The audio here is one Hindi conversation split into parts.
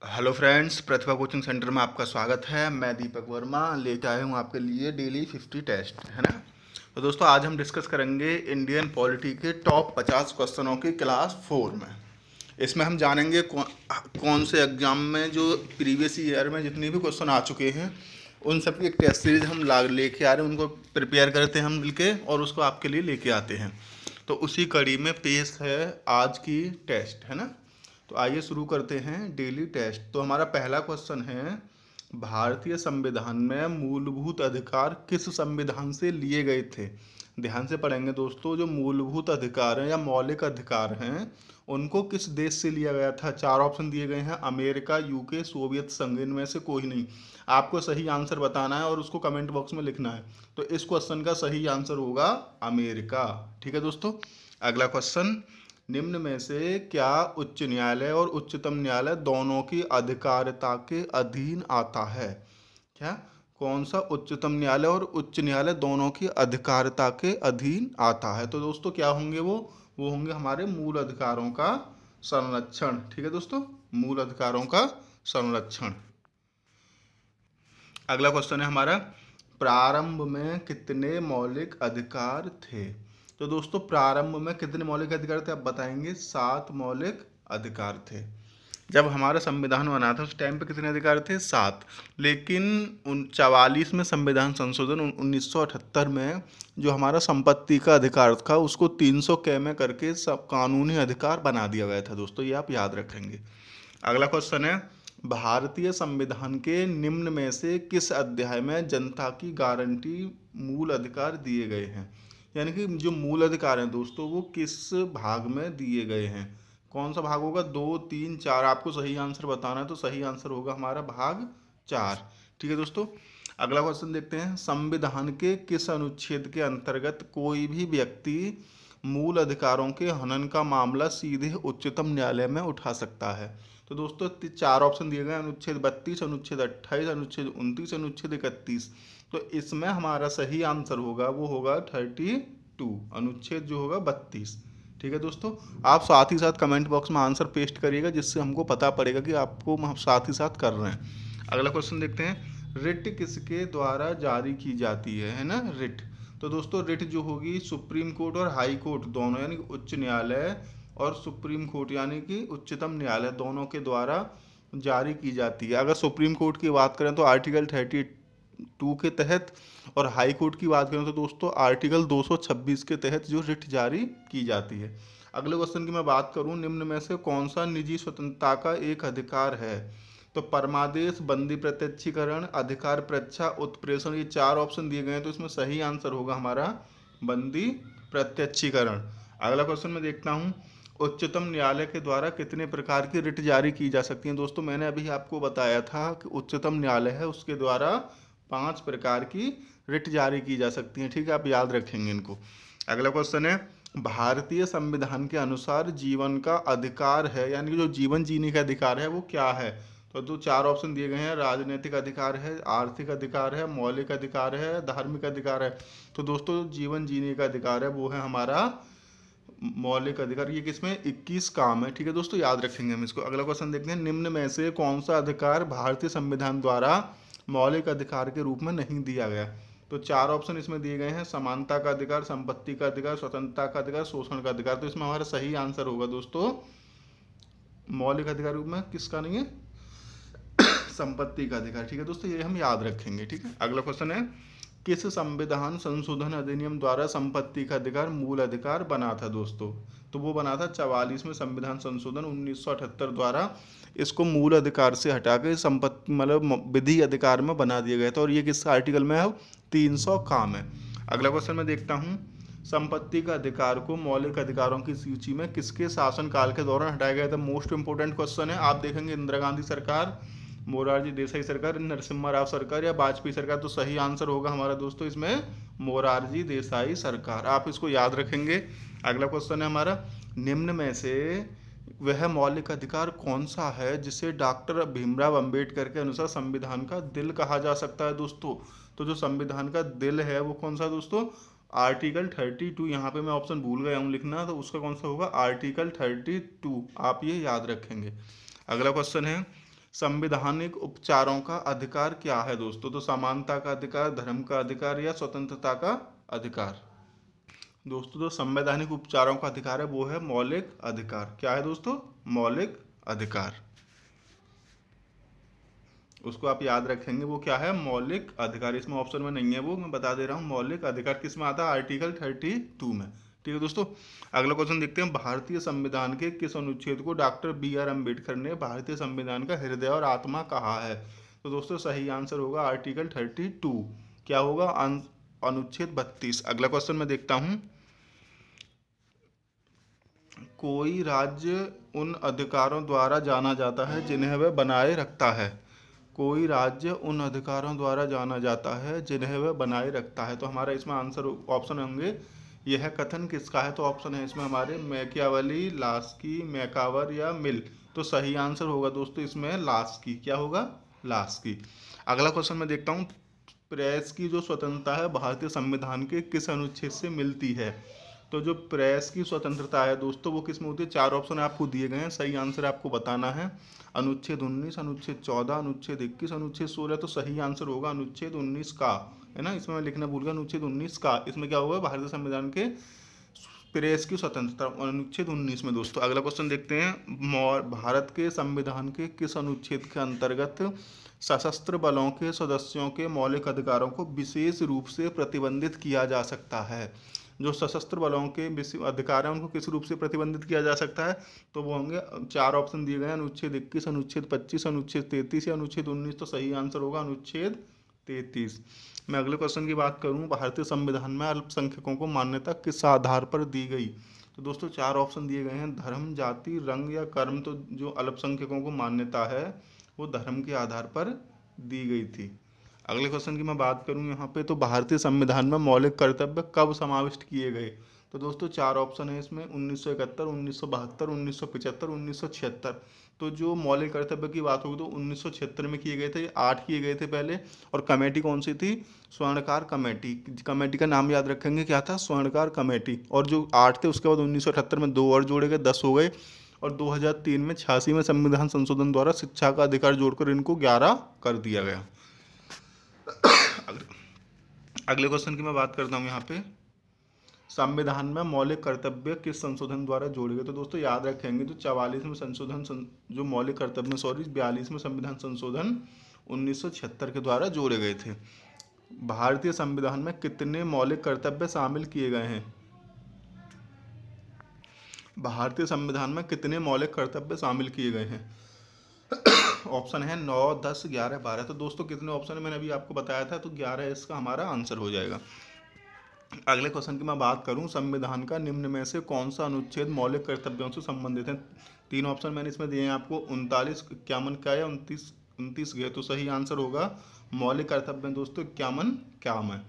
हेलो फ्रेंड्स, प्रतिभा कोचिंग सेंटर में आपका स्वागत है। मैं दीपक वर्मा लेके आया हूँ आपके लिए डेली 50 टेस्ट, है ना। तो दोस्तों, आज हम डिस्कस करेंगे इंडियन पॉलिटी के टॉप 50 क्वेश्चनों की क्लास 4 में। इसमें हम जानेंगे कौन से एग्जाम में जो प्रीवियस ईयर में जितने भी क्वेश्चन आ चुके हैं उन सब की एक टेस्ट सीरीज हम ला लेके आ रहे हैं। उनको प्रिपेयर करते हैं हम मिलके और उसको आपके लिए लेके आते हैं। तो उसी कड़ी में पेश है आज की टेस्ट, है ना। तो आइए शुरू करते हैं डेली टेस्ट। तो हमारा पहला क्वेश्चन है, भारतीय संविधान में मूलभूत अधिकार किस संविधान से लिए गए थे। ध्यान से पढ़ेंगे दोस्तों। जो मूलभूत अधिकार हैं या मौलिक अधिकार हैं उनको किस देश से लिया गया था। चार ऑप्शन दिए गए हैं, अमेरिका, यूके, सोवियत संघ। इनमें से कोई नहीं। आपको सही आंसर बताना है और उसको कमेंट बॉक्स में लिखना है। तो इस क्वेश्चन का सही आंसर होगा अमेरिका। ठीक है दोस्तों। अगला क्वेश्चन, निम्न में से क्या उच्च न्यायालय और उच्चतम न्यायालय दोनों की अधिकारिता के अधीन आता है। क्या कौन सा उच्चतम न्यायालय और उच्च न्यायालय दोनों की अधिकारिता के अधीन आता है। तो दोस्तों क्या होंगे वो होंगे हमारे मूल अधिकारों का संरक्षण। ठीक है दोस्तों, मूल अधिकारों का संरक्षण। अगला क्वेश्चन है हमारा, प्रारंभ में कितने मौलिक अधिकार थे। तो दोस्तों प्रारंभ में कितने मौलिक अधिकार थे आप बताएंगे। 7 मौलिक अधिकार थे। जब हमारा संविधान बना था उस टाइम पे कितने अधिकार थे, 7। लेकिन 44 में संविधान संशोधन 1978 में जो हमारा संपत्ति का अधिकार था उसको 300 क में करके सब कानूनी अधिकार बना दिया गया था दोस्तों। ये आप याद रखेंगे। अगला क्वेश्चन है, भारतीय संविधान के निम्न में से किस अध्याय में जनता की गारंटी मूल अधिकार दिए गए हैं। यानी कि जो मूल अधिकार हैं दोस्तों वो किस भाग में दिए गए हैं। कौन सा भाग होगा, 2, 3, 4। आपको सही आंसर बताना है तो सही आंसर होगा हमारा भाग 4। ठीक है दोस्तों। अगला क्वेश्चन देखते हैं, संविधान के किस अनुच्छेद के अंतर्गत कोई भी व्यक्ति मूल अधिकारों के हनन का मामला सीधे उच्चतम न्यायालय में उठा सकता है। तो दोस्तों 4 ऑप्शन दिए गए, अनुच्छेद 32, अनुच्छेद 28, अनुच्छेद 29, अनुच्छेद 31। तो इसमें हमारा सही आंसर होगा वो होगा 32, अनुच्छेद जो होगा 32। ठीक है दोस्तों। आप साथ ही साथ कमेंट बॉक्स में आंसर पेस्ट करिएगा जिससे हमको पता पड़ेगा कि आपको हम साथ ही साथ कर रहे हैं। अगला क्वेश्चन देखते हैं, रिट किसके द्वारा जारी की जाती है ना, रिट। तो दोस्तों रिट जो होगी सुप्रीम कोर्ट और हाई कोर्ट दोनों, यानी कि उच्च न्यायालय और सुप्रीम कोर्ट यानी कि उच्चतम न्यायालय दोनों के द्वारा जारी की जाती है। अगर सुप्रीम कोर्ट की बात करें तो आर्टिकल 32 के तहत, और हाई कोर्ट की बात करें तो दोस्तों आर्टिकल 226 के तहत जो रिट जारी की जाती है। अगले क्वेश्चन की मैं बात करूं, निम्न में से कौन सा निजी स्वतंत्रता का एक अधिकार है। तो परमादेश, बंदी प्रत्यक्षीकरण, अधिकार परीक्षा, उत्प्रेषण। ये 4 ऑप्शन दिए गए हैं तो इसमें सही आंसर होगा हमारा बंदी प्रत्यक्षीकरण। अगला क्वेश्चन मैं देखता हूँ, उच्चतम न्यायालय के द्वारा कितने प्रकार की रिट जारी की जा सकती हैं। दोस्तों मैंने अभी आपको बताया था कि उच्चतम न्यायालय है उसके द्वारा 5 प्रकार की रिट जारी की जा सकती हैं। ठीक है, आप याद रखेंगे इनको। अगला क्वेश्चन है, भारतीय संविधान के अनुसार जीवन का अधिकार है, यानी कि जो जीवन जीने का अधिकार है वो क्या है। तो 4 ऑप्शन दिए गए हैं, राजनीतिक अधिकार है, आर्थिक अधिकार है, मौलिक अधिकार है, धार्मिक अधिकार है। तो दोस्तों जीवन जीने का अधिकार है वो है हमारा मौलिक अधिकार। ये किसमें 21 काम है। ठीक है दोस्तों, याद रखेंगे हम इसको। अगला क्वेश्चन देखते हैं, निम्न में से कौन सा अधिकार भारतीय संविधान द्वारा मौलिक अधिकार के रूप में नहीं दिया गया। तो 4 ऑप्शन इसमें दिए गए हैं, समानता का अधिकार, संपत्ति का अधिकार, स्वतंत्रता का अधिकार, शोषण का अधिकार। तो इसमें हमारा सही आंसर होगा दोस्तों मौलिक अधिकार रूप में किसका नहीं है, संपत्ति का अधिकार। ठीक है दोस्तों, ये हम याद रखेंगे। ठीक है। अगला क्वेश्चन है, किस संविधान संशोधन अधिनियम द्वारा संपत्ति का अधिकार मूल अधिकार बना था दोस्तों। तो वो बना था 44 में संविधान संशोधन 1978 द्वारा इसको मूल अधिकार से हटा के संपत्ति मतलब विधि अधिकार में बना दिया गया था। और ये किस आर्टिकल में है, 300 काम है। अगला क्वेश्चन मैं देखता हूँ, संपत्ति का अधिकार को मौलिक अधिकारों की सूची में किसके शासनकाल के दौरान हटाया गया था। मोस्ट इंपोर्टेंट क्वेश्चन है। आप देखेंगे इंदिरा गांधी सरकार, मोरारजी देसाई सरकार, नरसिम्हा राव सरकार या वाजपेयी सरकार। तो सही आंसर होगा हमारा दोस्तों इसमें मोरारजी देसाई सरकार। आप इसको याद रखेंगे। अगला क्वेश्चन है हमारा, निम्न में से वह मौलिक अधिकार कौन सा है जिसे डॉक्टर भीमराव अंबेडकर के अनुसार संविधान का दिल कहा जा सकता है दोस्तों। तो जो संविधान का दिल है वो कौन सा दोस्तों, आर्टिकल 32। यहाँ पे मैं ऑप्शन भूल गया हूँ लिखना, तो उसका कौन सा होगा, आर्टिकल 32। आप ये याद रखेंगे। अगला क्वेश्चन है, संवैधानिक उपचारों का अधिकार क्या है दोस्तों? तो समानता का अधिकार, धर्म का अधिकार या स्वतंत्रता का अधिकार? दोस्तों जो संवैधानिक उपचारों का अधिकार है वो है मौलिक अधिकार। क्या है दोस्तों? मौलिक अधिकार। उसको आप याद रखेंगे, वो क्या है? मौलिक अधिकार। इसमें ऑप्शन में नहीं है, वो मैं बता दे रहा हूँ। मौलिक अधिकार किस में आता है? आर्टिकल 32 में। ठीक है दोस्तों, अगला क्वेश्चन देखते हैं। भारतीय संविधान के किस अनुच्छेद को डॉक्टर बी आर अम्बेडकर ने भारतीय संविधान का हृदय और आत्मा कहा है? तो दोस्तों सही आंसर होगा आर्टिकल 32। क्या होगा? अनुच्छेद 32। अगला क्वेश्चन मैं देखता हूँ। कोई राज्य उन अधिकारों द्वारा जाना जाता है जिन्हें वह बनाए रखता है। कोई राज्य उन अधिकारों द्वारा जाना जाता है जिन्हें वह बनाए रखता है। तो हमारा इसमें आंसर ऑप्शन होंगे। यह कथन किसका है? तो ऑप्शन है इसमें हमारे मैकियावेली, लास्की, मैकावर या मिल। तो सही आंसर होगा दोस्तों इसमें लास्की। क्या होगा? लास्की। अगला क्वेश्चन मैं देखता हूँ। प्रेस की जो स्वतंत्रता है भारतीय संविधान के किस अनुच्छेद से मिलती है? तो जो प्रेस की स्वतंत्रता है दोस्तों वो किस में होती है? 4 ऑप्शन आपको दिए गए हैं, सही आंसर आपको बताना है। अनुच्छेद 19, अनुच्छेद 14, अनुच्छेद 21, अनुच्छेद 16। तो सही आंसर होगा अनुच्छेद 19 का, है ना। इसमें मैं लिखना भूल गया, अनुच्छेद 19 का। इसमें क्या होगा? भारतीय संविधान के प्रेस की स्वतंत्रता, अनुच्छेद 19 में दोस्तों। अगला क्वेश्चन देखते हैं। भारत के संविधान के किस अनुच्छेद के अंतर्गत सशस्त्र बलों के सदस्यों के मौलिक अधिकारों को विशेष रूप से प्रतिबंधित किया जा सकता है? जो सशस्त्र बलों के अधिकार हैं उनको किस रूप से प्रतिबंधित किया जा सकता है? तो वो होंगे 4 ऑप्शन दिए गए हैं, अनुच्छेद 21, अनुच्छेद 25, अनुच्छेद 33 या अनुच्छेद 19। तो सही आंसर होगा अनुच्छेद 33। मैं अगले क्वेश्चन की बात करूं। भारतीय संविधान में अल्पसंख्यकों को मान्यता किस आधार पर दी गई? तो दोस्तों 4 ऑप्शन दिए गए हैं, धर्म, जाति, रंग या कर्म। तो जो अल्पसंख्यकों को मान्यता है वो धर्म के आधार पर दी गई थी। अगले क्वेश्चन की मैं बात करूं यहाँ पे, तो भारतीय संविधान में मौलिक कर्तव्य कब समाविष्ट किए गए? तो दोस्तों 4 ऑप्शन है इसमें, 1971, 1972, 1975, 1976। तो जो मौलिक कर्तव्य की बात होगी तो 1976 में किए गए थे। 8 किए गए थे पहले। और कमेटी कौन सी थी? स्वर्णकार कमेटी। कमेटी का नाम याद रखेंगे, क्या था? स्वर्णकार कमेटी। और जो 8 थे उसके बाद 1978 में 2 और जोड़े गए, 10 हो गए। और 2003 में 86 में संविधान संशोधन द्वारा शिक्षा का अधिकार जोड़कर इनको 11 कर दिया गया। अगले क्वेश्चन की मैं बात करता हूँ यहाँ पे। संविधान में मौलिक कर्तव्य किस संशोधन द्वारा जोड़े गए? तो दोस्तों याद रखेंगे, जो 44 में संशोधन जो मौलिक कर्तव्य 42 में संविधान संशोधन 1976 के द्वारा जोड़े गए थे। भारतीय संविधान में कितने मौलिक कर्तव्य शामिल किए गए हैं? भारतीय संविधान में कितने मौलिक कर्तव्य शामिल किए गए हैं? ऑप्शन है 9, 10, 11, 12। तो दोस्तों कितने ऑप्शन है मैंने अभी आपको बताया था, तो 11 इसका हमारा आंसर हो जाएगा। अगले क्वेश्चन की मैं बात करूं। संविधान का निम्न में से कौन सा अनुच्छेद मौलिक कर्तव्यों से संबंधित है? 3 ऑप्शन मैंने इसमें दिए हैं आपको, 39, 51 का या 29 गए। तो सही आंसर होगा मौलिक कर्तव्य दोस्तों 51 क्या है।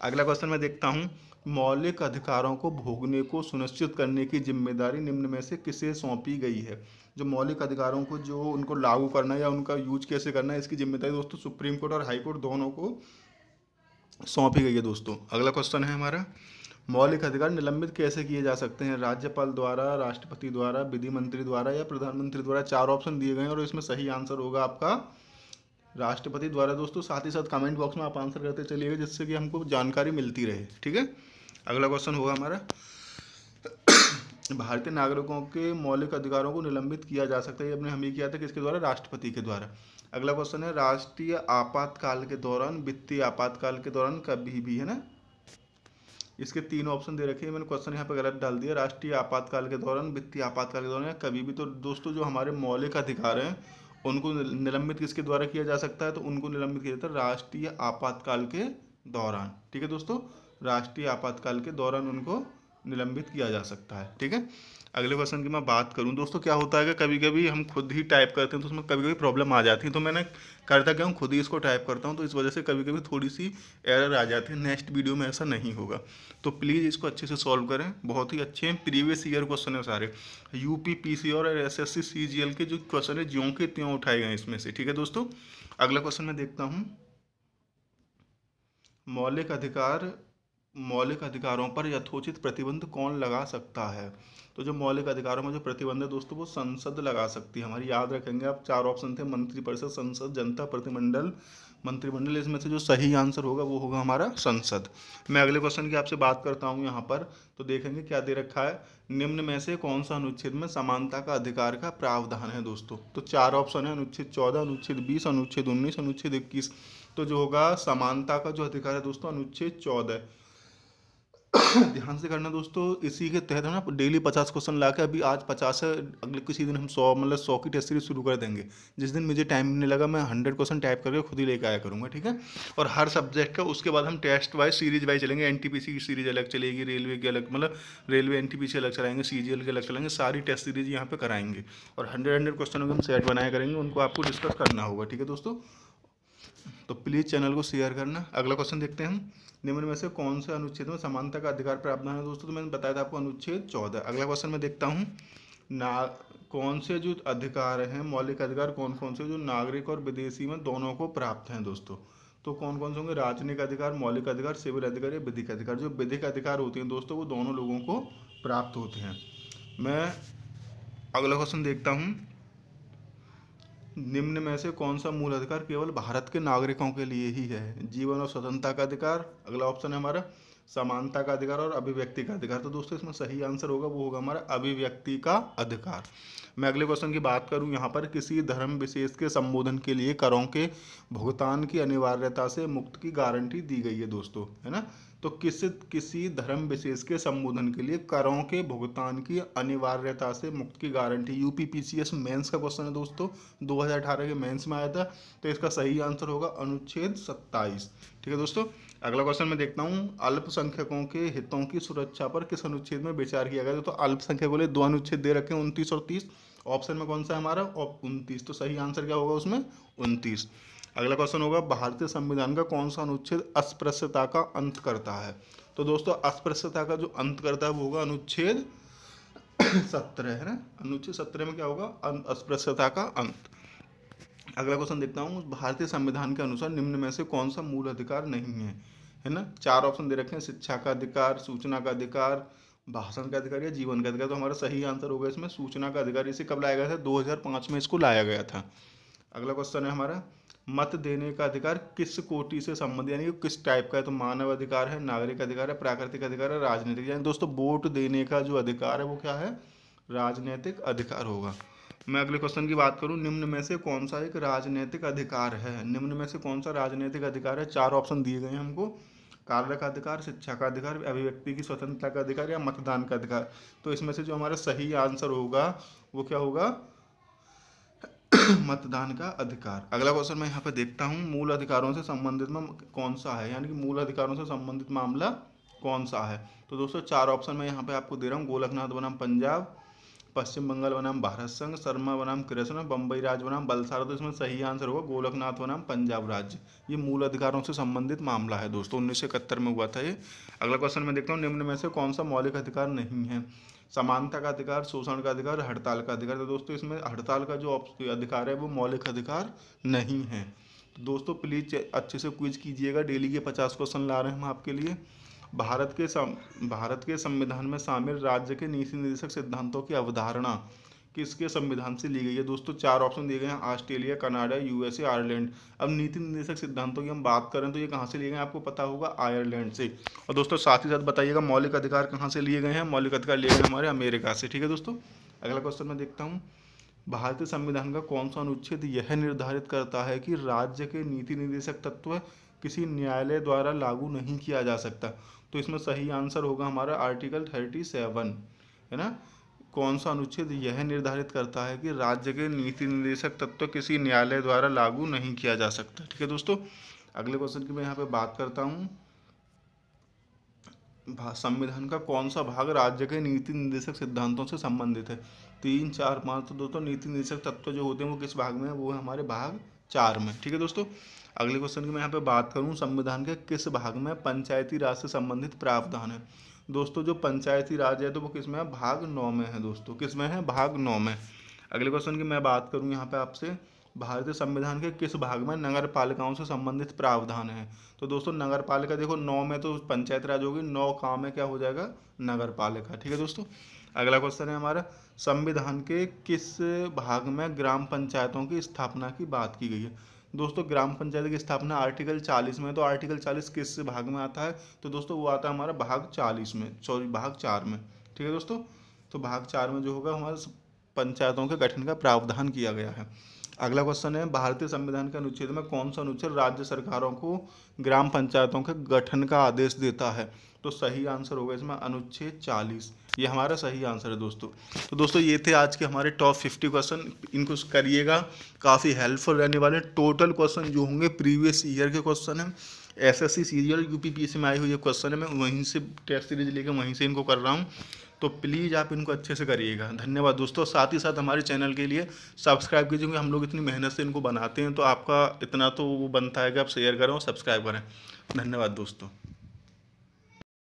अगला क्वेश्चन मैं देखता हूँ। मौलिक अधिकारों को भोगने को सुनिश्चित करने की जिम्मेदारी निम्न में से किसे सौंपी गई है? जो मौलिक अधिकारों को जो उनको लागू करना है या उनका यूज कैसे करना है, इसकी जिम्मेदारी दोस्तों सुप्रीम कोर्ट और हाई कोर्ट दोनों को सौंपी गई है दोस्तों। अगला क्वेश्चन है हमारा। मौलिक अधिकार निलंबित कैसे किए जा सकते हैं? राज्यपाल द्वारा, राष्ट्रपति द्वारा, विधि मंत्री द्वारा या प्रधानमंत्री द्वारा। 4 ऑप्शन दिए गए हैं और इसमें सही आंसर होगा आपका राष्ट्रपति द्वारा दोस्तों। साथ ही साथ कमेंट बॉक्स में आप आंसर करते चलिएगा जिससे कि हमको जानकारी मिलती रहे। ठीक है, अगला क्वेश्चन होगा हमारा। भारतीय नागरिकों के मौलिक अधिकारों को निलंबित किया जा सकता है, ये अपने हम ही किया था, किसके द्वारा? राष्ट्रपति के द्वारा। अगला क्वेश्चन है। राष्ट्रीय आपातकाल के दौरान, वित्तीय आपातकाल के दौरान, कभी भी, है ना। इसके 3 ऑप्शन दे रखे हैं, मैंने क्वेश्चन यहाँ पे गलत डाल दिया। राष्ट्रीय आपातकाल के दौरान, वित्तीय आपातकाल के दौरान या कभी भी। तो दोस्तों जो हमारे मौलिक अधिकार हैं उनको निलंबित किसके द्वारा किया जा सकता है? तो उनको निलंबित किया जाता है राष्ट्रीय आपातकाल के दौरान। ठीक है दोस्तों, राष्ट्रीय आपातकाल के दौरान उनको निलंबित किया जा सकता है। ठीक है, अगले क्वेश्चन की मैं बात करूं दोस्तों, क्या होता है कि कभी कभी हम खुद ही टाइप करते हैं तो उसमें कभी कभी प्रॉब्लम आ जाती है। तो मैंने करता क्या हूँ, खुद ही इसको टाइप करता हूँ, तो इस वजह से कभी कभी थोड़ी सी एरर आ जाती है। नेक्स्ट वीडियो में ऐसा नहीं होगा, तो प्लीज़ इसको अच्छे से सॉल्व करें। बहुत ही अच्छे हैं, प्रीवियस ईयर क्वेश्चन है सारे। यूपी पीसी और एसएससी सीजीएल के जो क्वेश्चन है ज्यों के त्यों उठाए गए इसमें से। ठीक है दोस्तों, अगला क्वेश्चन मैं देखता हूँ। मौलिक अधिकार मौलिक अधिकारों पर यथोचित प्रतिबंध कौन लगा सकता है? तो जो मौलिक अधिकारों में जो प्रतिबंध है दोस्तों वो संसद लगा सकती है हमारी। याद रखेंगे आप, 4 ऑप्शन थे, मंत्रिपरिषद, संसद, जनता प्रतिमंडल, मंत्रिमंडल। इसमें से जो सही आंसर होगा वो होगा हमारा संसद। मैं अगले क्वेश्चन की आपसे बात करता हूँ यहाँ पर। तो देखेंगे क्या दे रखा है, निम्न में से कौन सा अनुच्छेद में समानता का अधिकार का प्रावधान है दोस्तों? तो 4 ऑप्शन है, अनुच्छेद 14, अनुच्छेद 20, अनुच्छेद 19, अनुच्छेद 21। तो जो होगा समानता का जो अधिकार है दोस्तों, अनुच्छेद 14। ध्यान से करना दोस्तों, इसी के तहत है ना डेली 50 क्वेश्चन ला के, अभी आज 50 है, अगले किसी दिन हम 100 मतलब 100 की टेस्ट सीरीज शुरू कर देंगे। जिस दिन मुझे टाइम नहीं लगा मैं 100 क्वेश्चन टाइप करके खुद ही लेके आया करूँगा, ठीक है। और हर सब्जेक्ट का उसके बाद हम टेस्ट वाइज सीरीज वाइज चलेंगे। एनटीपीसी की सीरीज अलग चलेगी, रेलवे की अलग, मतलब रेलवे एनटीपीसी अलग चलाएंगे, सीजीएल के अलग चलाएंगे, सारी टेस्ट सीरीज यहाँ पे कराएंगे। और 100 क्वेश्चनों के हम सेट बनाया करेंगे, उनको आपको डिस्कस करना होगा, ठीक है दोस्तों। तो प्लीज़ चैनल को शेयर करना। अगला क्वेश्चन देखते हैं हम, निम्न में से कौन से अनुच्छेद में समानता का अधिकार प्रावधान है दोस्तों? तो मैंने बताया था आपको अनुच्छेद 14। अगला क्वेश्चन मैं देखता हूँ, ना कौन से जो अधिकार हैं, मौलिक अधिकार कौन कौन से जो नागरिक और विदेशी में दोनों को प्राप्त हैं दोस्तों? तो कौन कौन से होंगे? राजनीतिक अधिकार, मौलिक अधिकार, सिविल अधिकार या विधिक अधिकार। जो विधिक अधिकार होते हैं दोस्तों वो दोनों लोगों को प्राप्त होते हैं। मैं अगला क्वेश्चन देखता हूँ, निम्न में से कौन सा मूल अधिकार केवल भारत के नागरिकों के लिए ही है? जीवन और स्वतंत्रता का अधिकार, अगला ऑप्शन है हमारा समानता का अधिकार और अभिव्यक्ति का अधिकार। तो दोस्तों इसमें सही आंसर होगा वो होगा हमारा अभिव्यक्ति का अधिकार। मैं अगले क्वेश्चन की बात करूं, यहाँ पर किसी धर्म विशेष के संबोधन के लिए करों के भुगतान की अनिवार्यता से मुक्त की गारंटी दी गई है दोस्तों, है ना। तो किसी धर्म विशेष के संबोधन के लिए करों के भुगतान की अनिवार्यता से मुक्त की गारंटी, यूपीपीसीएस मेंस का क्वेश्चन है दोस्तों, 2018 के मेंस में आया था। तो इसका सही आंसर होगा अनुच्छेद 27, ठीक है दोस्तों। अगला क्वेश्चन मैं देखता हूँ, अल्पसंख्यकों के हितों की सुरक्षा पर किस अनुच्छेद में विचार किया गया? तो अल्पसंख्यकों के लिए 2 अनुच्छेद दे रखे हैं, 29 और 30। ऑप्शन में कौन सा है हमारा? 29। तो सही आंसर क्या होगा उसमें? 29। अगला क्वेश्चन होगा, भारतीय संविधान का कौन सा अनुच्छेद अस्पृश्यता का अंत करता है? तो दोस्तों अस्पृश्यता का जो अंत करता है वो होगा अनुच्छेद 17, है ना। अनुच्छेद 17 में क्या होगा? अस्पृश्यता का अंत। अगला क्वेश्चन देखता हूँ, भारतीय संविधान के अनुसार निम्न में से कौन सा मूल अधिकार नहीं है ना। 4 ऑप्शन दे रखे हैं, शिक्षा का अधिकार, सूचना का अधिकार, भाषण का अधिकार या जीवन का अधिकार। तो हमारा सही आंसर होगा इसमें सूचना का अधिकार। इसे कब लाया गया था? 2005 में इसको लाया गया था। अगला क्वेश्चन है हमारा, मत देने का अधिकार किस कोटि से संबंधित, यानी कि किस टाइप का है? तो मानव अधिकार है, नागरिक अधिकार है, प्राकृतिक अधिकार है, राजनीतिक। यानी दोस्तों वोट देने का जो अधिकार है वो क्या है? राजनीतिक अधिकार होगा। मैं अगले क्वेश्चन की बात करूं, निम्न में से कौन सा एक राजनीतिक अधिकार है? निम्न में से कौन सा राजनीतिक अधिकार है? 4 ऑप्शन दिए गए हैं हमको, कार्य का अधिकार, शिक्षा का अधिकार, अभिव्यक्ति की स्वतंत्रता का अधिकार या मतदान का अधिकार। तो इसमें से जो हमारा सही आंसर होगा वो क्या होगा? मतदान का अधिकार। अगला क्वेश्चन मैं यहाँ पे देखता हूँ, मूल अधिकारों से संबंधित में कौन सा है, यानी कि मूल अधिकारों से संबंधित मामला कौन सा है? तो दोस्तों 4 ऑप्शन मैं यहाँ पे आपको दे रहा हूँ, गोलकनाथ बनाम पंजाब, पश्चिम बंगाल बनाम भारत संघ, शर्मा बनाम कृष्ण, बम्बई राज्य बनाम बलसारा। तो इसमें सही आंसर होगा गोलकनाथ बनाम पंजाब राज्य। ये मूल अधिकारों से संबंधित मामला है दोस्तों, 1971 में हुआ था ये। अगला क्वेश्चन मैं देखता हूँ, निम्न में से कौन सा मौलिक अधिकार नहीं है? समानता का अधिकार, शोषण का अधिकार, हड़ताल का अधिकार। तो दोस्तों इसमें हड़ताल का जो अधिकार है वो मौलिक अधिकार नहीं है। तो दोस्तों प्लीज़ अच्छे से क्विज कीजिएगा, डेली के 50 क्वेश्चन ला रहे हैं हम आपके लिए। भारत के संविधान में शामिल राज्य के नीति निर्देशक सिद्धांतों की अवधारणा किसके संविधान से ली गई है? दोस्तों 4 ऑप्शन दिए गए हैं, ऑस्ट्रेलिया, कनाडा, यूएसए, आयरलैंड। अब नीति निर्देशक सिद्धांतों की हम बात करें तो ये कहाँ से लिए गए हैं? आपको पता होगा, आयरलैंड से। और दोस्तों साथ ही साथ बताइएगा मौलिक अधिकार कहाँ से लिए गए हैं? मौलिक अधिकार लिए गए हमारे अमेरिका से, ठीक है दोस्तों। अगला क्वेश्चन मैं देखता हूँ, भारतीय संविधान का कौन सा अनुच्छेद यह निर्धारित करता है कि राज्य के नीति निर्देशक तत्व किसी न्यायालय द्वारा लागू नहीं किया जा सकता? तो इसमें सही आंसर होगा हमारा आर्टिकल 37, है ना। कौन सा अनुच्छेद यह निर्धारित करता है कि राज्य के नीति निर्देशक तत्व किसी न्यायालय द्वारा लागू नहीं किया जा सकता, ठीक है दोस्तों। अगले क्वेश्चन की मैं यहाँ पे बात करता हूँ, संविधान का कौन सा भाग राज्य के नीति निर्देशक सिद्धांतों से संबंधित है? 3, 4, 5। तो दोस्तों नीति निर्देशक तत्व जो होते हैं वो किस भाग में है? वो है हमारे भाग 4 में, ठीक है दोस्तों। अगले क्वेश्चन की मैं यहाँ पे बात करूँ, संविधान के किस भाग में पंचायती राज से संबंधित प्रावधान है? दोस्तों जो पंचायती राज है तो वो किस में है? भाग 9 में है दोस्तों। किस में है? भाग 9 में। अगले क्वेश्चन की मैं बात करूँ यहाँ पे आपसे, भारतीय संविधान के किस भाग में नगर पालिकाओं से संबंधित प्रावधान है? तो दोस्तों नगर पालिका देखो 9 में तो पंचायत राज होगी, 9 काम में क्या हो जाएगा, नगर पालिका। ठीक है दोस्तों। अगला क्वेश्चन है हमारा, संविधान के किस भाग में ग्राम पंचायतों की स्थापना की बात की गई है? दोस्तों ग्राम पंचायत की स्थापना आर्टिकल 40 में, तो आर्टिकल 40 किस भाग में आता है? तो दोस्तों वो आता है हमारा भाग 40 में, सॉरी भाग 4 में। ठीक है दोस्तों। तो भाग 4 में जो होगा हमारा पंचायतों के गठन का प्रावधान किया गया है। अगला क्वेश्चन है, भारतीय संविधान के अनुच्छेद में कौन सा अनुच्छेद राज्य सरकारों को ग्राम पंचायतों के गठन का आदेश देता है? तो सही आंसर होगा इसमें अनुच्छेद 40, ये हमारा सही आंसर है दोस्तों। तो दोस्तों ये थे आज के हमारे टॉप 50 क्वेश्चन, इनको करिएगा, काफ़ी हेल्पफुल रहने वाले। टोटल क्वेश्चन जो होंगे प्रीवियस ईयर के क्वेश्चन हैं, एसएससी सीरियल यूपीपीएससी में आई हुई क्वेश्चन है, मैं वहीं से टेस्ट सीरीज लेकर वहीं से इनको कर रहा हूँ। तो प्लीज़ आप इनको अच्छे से करिएगा। धन्यवाद दोस्तों। साथ ही साथ हमारे चैनल के लिए सब्सक्राइब कीजिए, क्योंकि हम लोग इतनी मेहनत से इनको बनाते हैं, तो आपका इतना तो वो बनता है कि आप शेयर करें और सब्सक्राइब करें। धन्यवाद दोस्तों।